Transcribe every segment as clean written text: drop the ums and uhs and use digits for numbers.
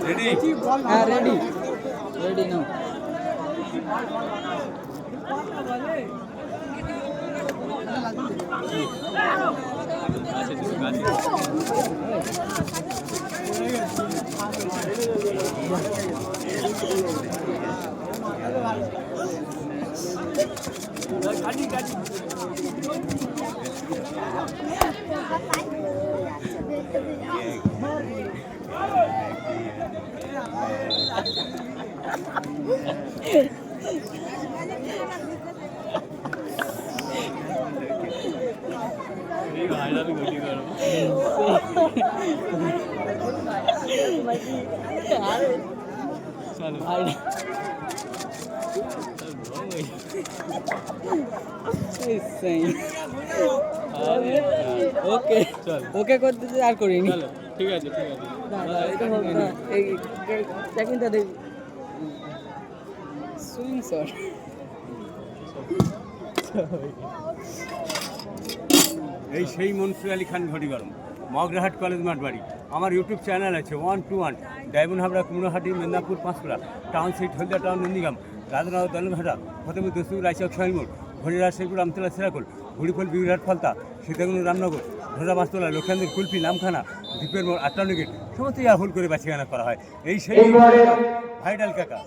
Ready? হ্যাঁ ready ready নাও। ওকে ওকে করতে আর করিনি। ঠিক আছে ঠিক আছে, এটা দেখ সুইং শট। এই সেই মনসুর আলী খান ঘটি গরম, মগরাহাট কলেজ মাঠ বাড়ি। আমার ইউটিউব চ্যানেল আছে 121 ডায়মন্ড হাবড়া, কুমড়োহাটি, মেদিনীপুর, পাঁশকুড়া, টাউনশিপ, হলদিয়া টাউন, নন্দীগ্রাম, রাজনগর, দলঘাটা, ফতেপুর, দস্তুর, রায়চক, শাহিমুর, হরিরাজ, শেরপুর, আমতলা, সিরাকুল, বুড়িফল, বিরাট, ফলতা, সীতাকুণ্ড, রামনগর, ধরা, বাস্তলা, লক্ষ্যান্দির, কুলপি, নামখানা, দ্বীপের মোড়, আটটানগেট, সমস্ত হুল করে বাছিগানা করা হয়। এই সেই ভাইডাল কাকা।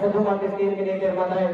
প্রথমার্ধে 3 মিনিটের মাথায়